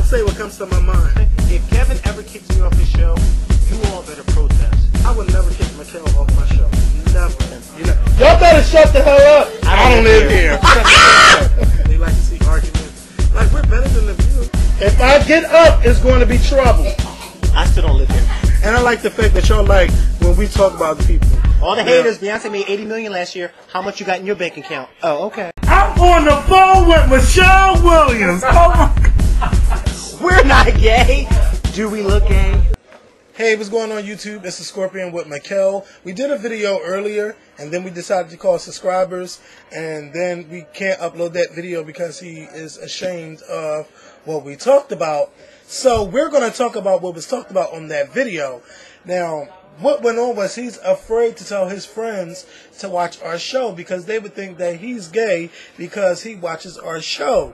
say what comes to my mind. If Kevin ever kicks me off his show, you all better protest. I would never kick Makael off my show. Never. You know, y'all better shut the hell up. I don't live here. They like to see arguments. Like, we're better than The View. If I get up, it's going to be trouble. I still don't live here. And I like the fact that y'all like when we talk about the people. All the haters, Beyonce made $80 million last year. How much you got in your bank account? Oh, okay. I'm on the phone with Michelle Williams. Oh my. We're not gay. Do we look gay? Hey, what's going on YouTube? It's the Skorpion with Makael. We did a video earlier, and then we decided to call subscribers, and then we can't upload that video because he is ashamed of what we talked about. So we're going to talk about what was talked about on that video. Now, what went on was he's afraid to tell his friends to watch our show because they would think that he's gay because he watches our show.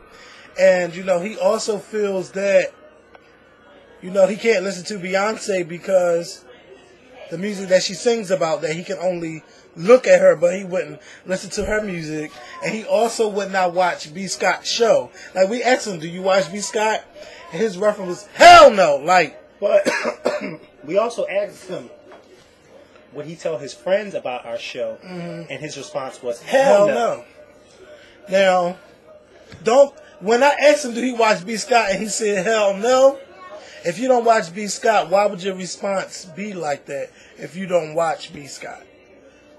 And, you know, he also feels that, you know, he can't listen to Beyonce because the music that she sings about, that he can only look at her, but he wouldn't listen to her music. And he also would not watch B. Scott's show. Like, we asked him, do you watch B. Scott? And his reference was, hell no! Like, but we also asked him, would he tell his friends about our show? And his response was, hell no. Now, when I asked him, do he watch B. Scott? And he said, hell no. If you don't watch B. Scott, why would your response be like that if you don't watch B. Scott?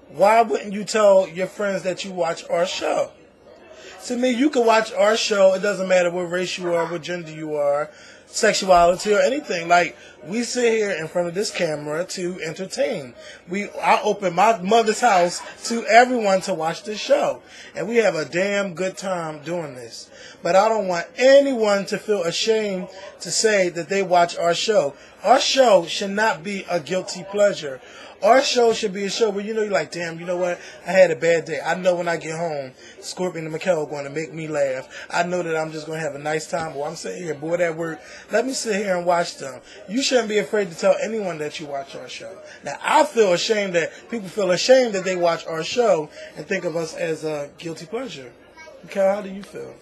Why wouldn't you tell your friends that you watch our show? To me, you can watch our show. It doesn't matter what race you are, what gender you are, sexuality or anything. Like, we sit here in front of this camera to entertain. I open my mother's house to everyone to watch this show. And we have a damn good time doing this. But I don't want anyone to feel ashamed to say that they watch our show. Our show should not be a guilty pleasure. Our show should be a show where, you know, you're like, damn, you know what? I had a bad day. I know when I get home, Skorpion and Makael are going to make me laugh. I know that I'm just going to have a nice time. But I'm sitting here bored at work. Let me sit here and watch them. You shouldn't be afraid to tell anyone that you watch our show. Now, I feel ashamed that people feel ashamed that they watch our show and think of us as a guilty pleasure. Makael, how do you feel?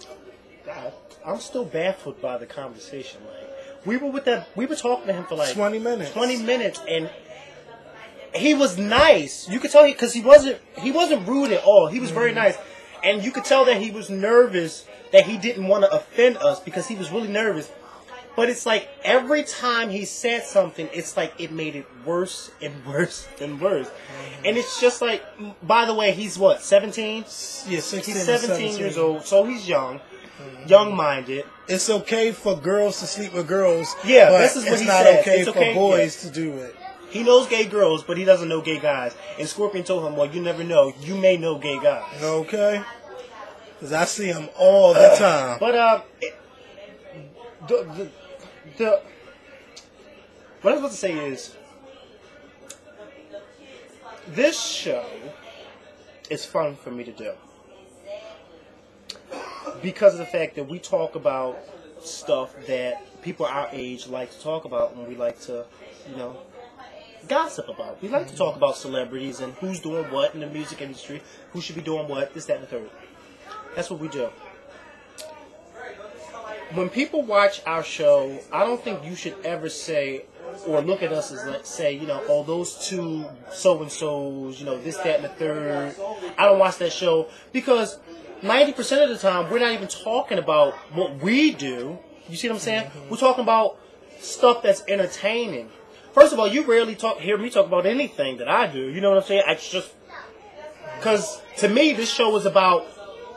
I'm still baffled by the conversation. Like, we were talking to him for like 20 minutes. 20 minutes, and he was nice. You could tell because he wasn't rude at all. He was very nice, and you could tell that he was nervous, that he didn't want to offend us because he was really nervous. But it's like every time he said something, it's like it made it worse and worse and worse. And it's just like, by the way, he's what, 17? Yeah, 16. He's 17 years old, so he's young. Young-minded. It's okay for girls to sleep with girls. Yeah, but this is what it's he not says. okay It's for okay, boys to do it. He knows gay girls, but he doesn't know gay guys. And Skorpion told him, well, you never know. You may know gay guys. Okay? Because I see them all the time. But, what I was about to say is, this show is fun for me to do. Because of the fact that we talk about stuff that people our age like to talk about, and we like to, you know, gossip about. We like to talk about celebrities and who's doing what in the music industry, who should be doing what, this, that, and the third. That's what we do. When people watch our show, I don't think you should ever say or look at us as, let's say, you know, oh, those two so-and-sos, you know, this, that, and the third. I don't watch that show because 90% of the time, we're not even talking about what we do. You see what I'm saying? We're talking about stuff that's entertaining. First of all, you rarely hear me talk about anything that I do. You know what I'm saying? Because to me, this show is about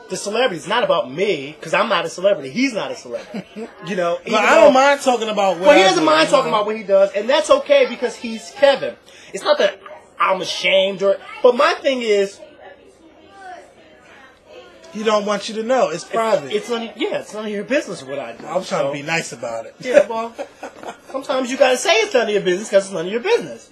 the celebrities, not about me, because I'm not a celebrity. He's not a celebrity. You know? But I don't mind talking about what he doesn't mind talking about what he does, and that's okay because he's Kevin. It's not that I'm ashamed, but my thing is, he don't want you to know. It's private. It's none of your business what I do. I'm trying to be nice about it. Yeah, well, sometimes you gotta say it's none of your business because it's none of your business.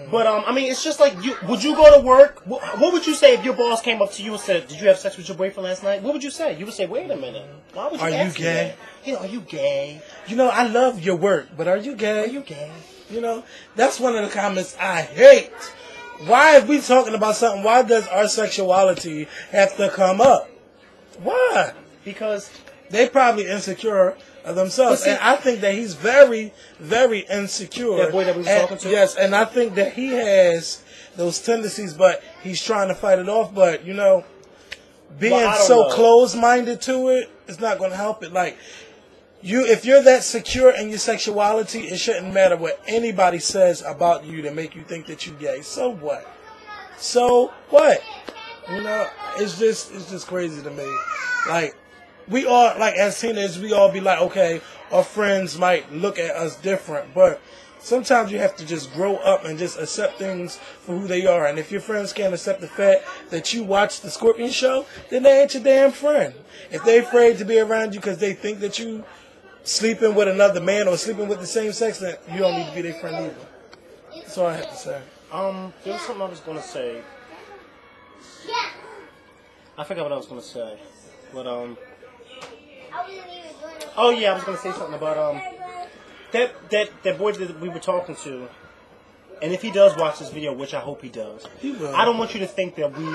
But I mean, it's just like, would you go to work? What would you say if your boss came up to you and said, "Did you have sex with your boyfriend last night?" What would you say? You would say, "Wait a minute. Why would you ask me that? You know, are you gay? You know, I love your work, but are you gay? Are you gay? You know, that's one of the comments I hate. Why, if we talking about something, why does our sexuality have to come up? Why? Because they probably insecure of themselves. See, and I think that he's very, very insecure. That boy that we was talking to? Yes, and I think that he has those tendencies, but he's trying to fight it off. But, you know, being so closed-minded to it, it's not going to help it. Like, if you're that secure in your sexuality, it shouldn't matter what anybody says about you to make you think that you're gay. So what? So what? You know, it's just crazy to me. Like, we all, like, as teenagers, we all be like, okay, our friends might look at us different, but sometimes you have to just grow up and just accept things for who they are. And if your friends can't accept the fact that you watch the Skorpion show, then they ain't your damn friend. If they're afraid to be around you because they think that you sleeping with another man or sleeping with the same sex, then you don't need to be their friend either. That's all I have to say. There was something I was going to say. I forgot what I was going to say. But, oh, yeah, I was going to say something about, that boy that we were talking to. And if he does watch this video, which I hope he does, I don't want you to think that we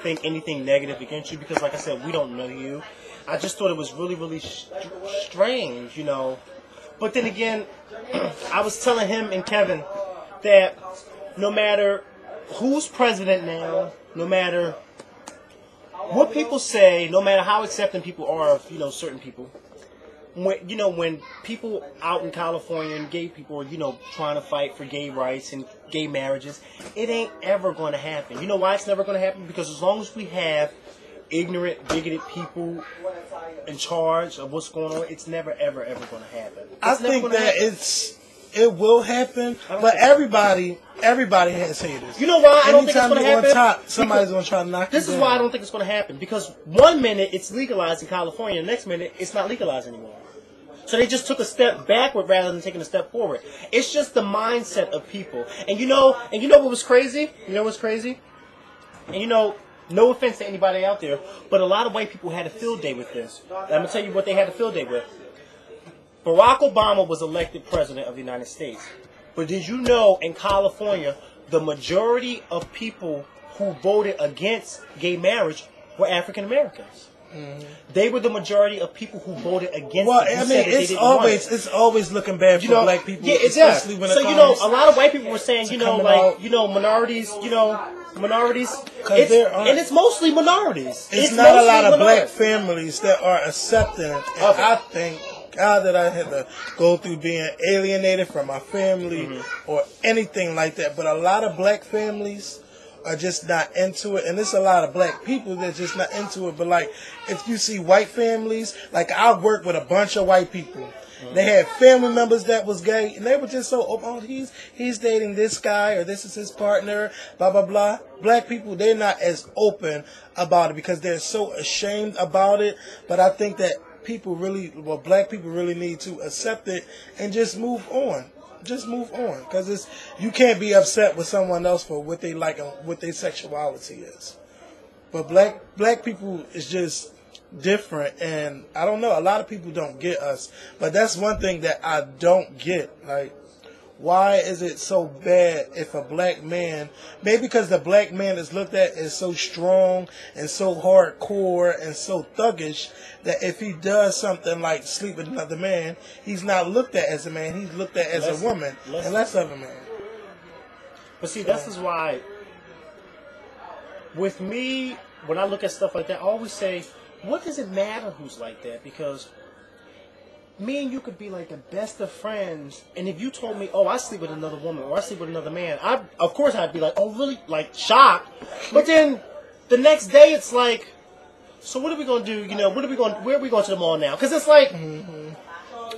think anything negative against you because, like I said, we don't know you. I just thought it was really, really strange, you know. But then again, I was telling him and Kevin that no matter who's president now, no matter what people say, no matter how accepting people are of, you know, certain people, when people out in California and gay people are, you know, trying to fight for gay rights and gay marriages, it ain't ever going to happen. You know why it's never going to happen? Because as long as we have ignorant, bigoted people in charge of what's going on, it's never, ever, ever going to happen. I think that it will happen, but everybody has haters. You know why I don't think it's going to happen? On top, somebody's going to try to knock you down. This is why I don't think it's going to happen. Because one minute it's legalized in California, the next minute it's not legalized anymore. So they just took a step backward rather than taking a step forward. It's just the mindset of people. And you know what was crazy? You know what's crazy? And you know, no offense to anybody out there, but a lot of white people had a field day with this. And I'm going to tell you what they had a field day with. Barack Obama was elected president of the United States. But did you know in California, the majority of people who voted against gay marriage were African Americans? Mm-hmm. They were the majority of people who voted against it. I mean, it's always looking bad for black people, especially when it comes. So, you know, a lot of white people were saying, minorities, and it's mostly minorities. It's not a lot of black families that are accepting, and I think, God, that I had to go through being alienated from my family or anything like that. But a lot of black families are just not into it, and there's a lot of black people that's just not into it. But like, if you see white families, like I worked with a bunch of white people. They had family members that was gay, and they were just so open. Oh, he's dating this guy, or this is his partner, blah blah blah. Black people, they're not as open about it because they're so ashamed about it. But I think that black people really need to accept it and just move on. Just move on, because you can't be upset with someone else for what they like and what their sexuality is. But black people is just different, and I don't know. A lot of people don't get us, but that's one thing that I don't get. Like, why is it so bad if a black man? Maybe because the black man is looked at as so strong and so hardcore and so thuggish that if he does something like sleep with another man, he's not looked at as a man. He's looked at as a woman and less of a man. But see, this is why, with me, when I look at stuff like that, I always say, what does it matter who's like that? Because me and you could be like the best of friends, and if you told me, oh, I sleep with another woman or I sleep with another man, of course I'd be like, oh, really? Like, shocked. But then the next day it's like, so what are we going to do? You know, where are we going to the mall now? Because it's like,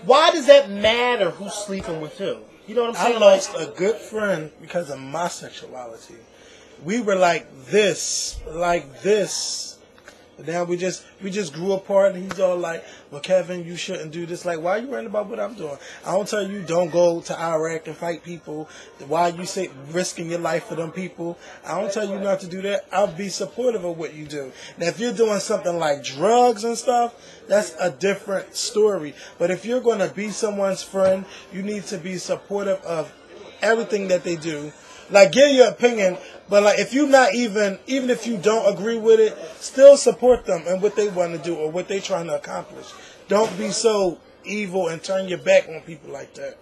why does that matter who's sleeping with who? You know what I'm saying? I lost a good friend because of my sexuality. We were like this. Now we just grew apart, and he's all like, well, Kevin, you shouldn't do this. Like, why are you worrying about what I'm doing? I don't tell you don't go to Iraq and fight people. Why you say risking your life for them people? I don't tell you not to do that. I'll be supportive of what you do. Now, if you're doing something like drugs and stuff, that's a different story. But if you're going to be someone's friend, you need to be supportive of everything that they do. Like, give your opinion, but like, if you're not even if you don't agree with it, still support them and what they want to do or what they're trying to accomplish. Don't be so evil and turn your back on people like that.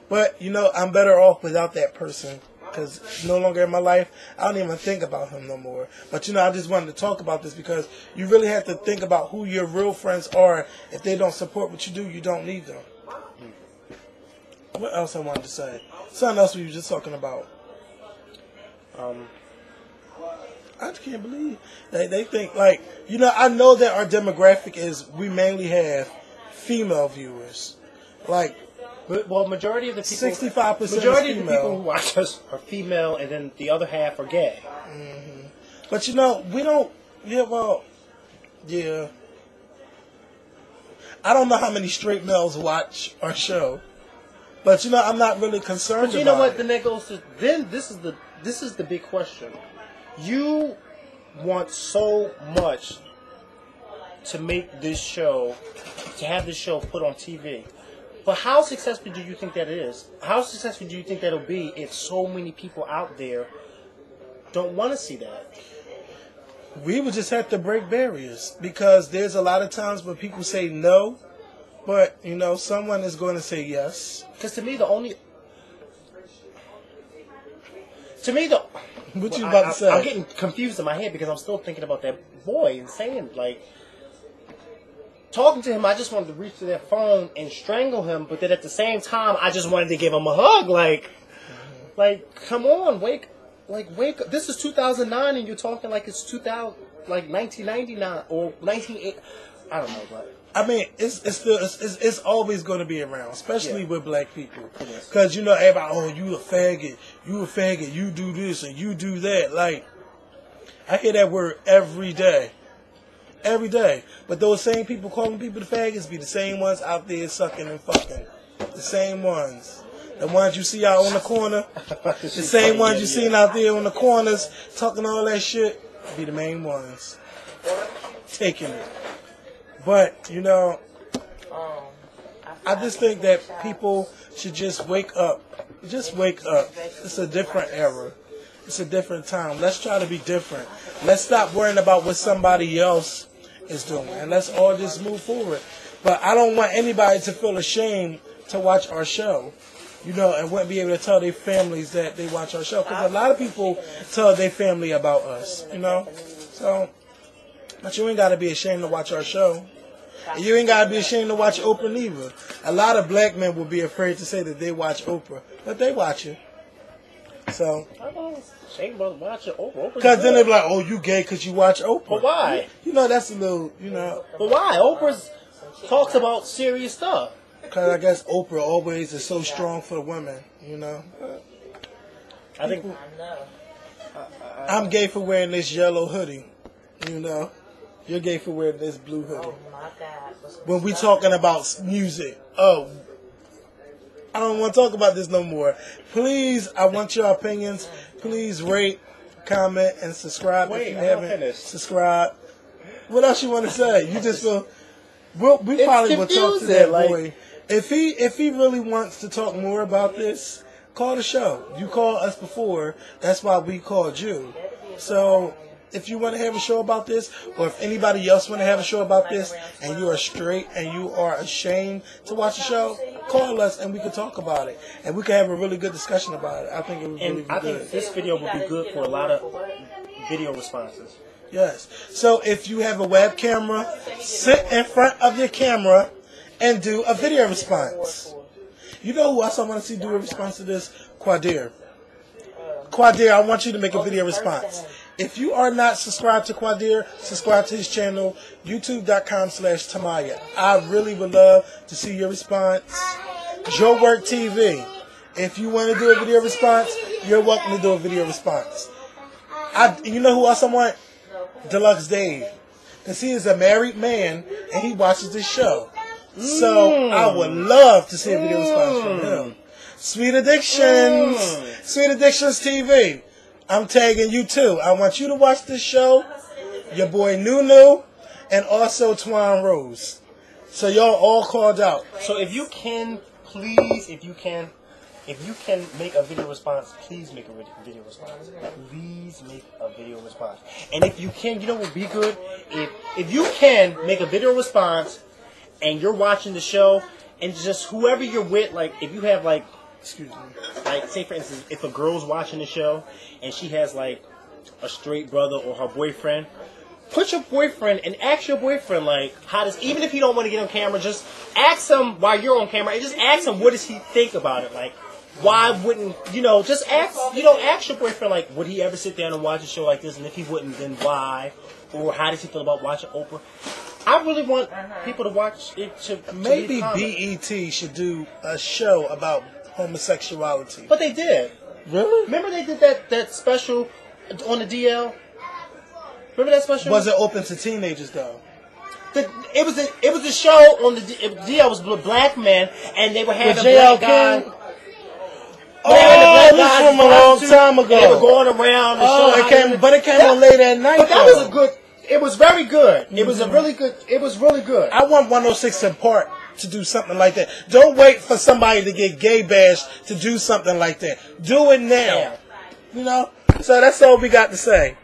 But, you know, I'm better off without that person. Because no longer in my life, I don't even think about him no more. But, you know, I just wanted to talk about this because you really have to think about who your real friends are. If they don't support what you do, you don't need them. What else I wanted to say? Something else we were just talking about. I just can't believe they think, like, you know, I know that our demographic is, we mainly have female viewers. Like, well, majority of the people, 65% majority is of the female. people who watch us are female, and then the other half are gay. Mm-hmm. But you know, we don't. Yeah, well, yeah. I don't know how many straight males watch our show, but you know, I'm not really concerned. But you know what? It. Then that goes to this is the big question. You want so much to make this show, to have this show put on TV. But how successful do you think that is? How successful do you think that'll be if so many people out there don't want to see that? We would just have to break barriers because there's a lot of times when people say no, but you know, someone is going to say yes. Because to me, what you about to say? I'm getting confused in my head because I'm still thinking about that boy and saying, like, talking to him, I just wanted to reach to that phone and strangle him, but then at the same time, I just wanted to give him a hug. Like, come on, wake up. This is 2009, and you're talking like it's 1999 or 1980. I don't know, but I mean, it's always going to be around, especially with black people, because you know everybody. Oh, you a faggot, you do this and you do that. Like, I hear that word every day. Every day. But those same people calling people the faggots be the same ones out there sucking and fucking. The same ones. The ones you see out on the corner. The same ones you seen out there on the corners talking all that shit be the main ones. Taking it. But, you know, I just think that people should just wake up. Just wake up. It's a different era. It's a different time. Let's try to be different. Let's stop worrying about what somebody else is doing, and let's all just move forward. But I don't want anybody to feel ashamed to watch our show, you know, and wouldn't be able to tell their families that they watch our show, because a lot of people tell their family about us, you know. So, but you ain't got to be ashamed to watch our show. And you ain't got to be ashamed to watch Oprah neither. A lot of black men will be afraid to say that they watch Oprah, but they watch it. So, because then they be like, oh, you gay because you watch Oprah. But why? You know, that's a little, you know. But why? Oprah talks about serious stuff. Because I guess Oprah always is so strong for the women, you know. I think I'm gay for wearing this yellow hoodie, you know. You're gay for wearing this blue hoodie. Oh my God. When we talking about music, oh, I don't want to talk about this no more. Please, I want your opinions. Please rate, comment, and subscribe if you haven't subscribed. What else you want to say? You just feel we probably will talk to that boy. If he really wants to talk more about this, call the show. You called us before. That's why we called you. So if you want to have a show about this, or if anybody else want to have a show about this, and you are straight and you are ashamed to watch the show, call us and we can talk about it, and we can have a really good discussion about it. I think it would really be good. I think this video would be good for a lot of video responses. Yes. So if you have a web camera, sit in front of your camera and do a video response. You know who else I want to see do a response to this? Quadir. Quadir, I want you to make a video response. If you are not subscribed to Quadir, subscribe to his channel, youtube.com/Tamaya. I really would love to see your response. Joe Work TV. If you want to do a video response, you're welcome to do a video response. You know who else I want? Deluxe Dave. Because he is a married man and he watches this show. So I would love to see a video response from him. Sweet Addictions. Sweet Addictions TV. I'm tagging you too. I want you to watch this show. Your boy Nunu and also Twan Rose. So y'all all called out. So if you can, please, if you can make a video response, please make a video response. Please make a video response. And if you can, you know what would be good? If you can make a video response and you're watching the show, and just whoever you're with, like if you have like, excuse me, like say for instance, if a girl's watching the show and she has like a straight brother or her boyfriend, put your boyfriend and ask your boyfriend like, how does, even if you don't want to get on camera, just ask him while you're on camera and just ask him what does he think about it, like why wouldn't, just ask, ask your boyfriend like, would he ever sit down and watch a show like this, and if he wouldn't, then why, or how does he feel about watching Oprah? I really want people to watch it to maybe BET should do a show about homosexuality. But they did. Really? Remember they did that special on the DL? Remember that special? Was it open to teenagers though? It was a show on the DL. Was black men, and they were having black guys. Oh, it was from a long time ago. They were going around. It came on late at night. But that was a good. It was very good. It was a really good. It was really good. I want 106 in Park to do something like that. Don't wait for somebody to get gay bashed to do something like that. Do it now. Yeah. So that's all we got to say.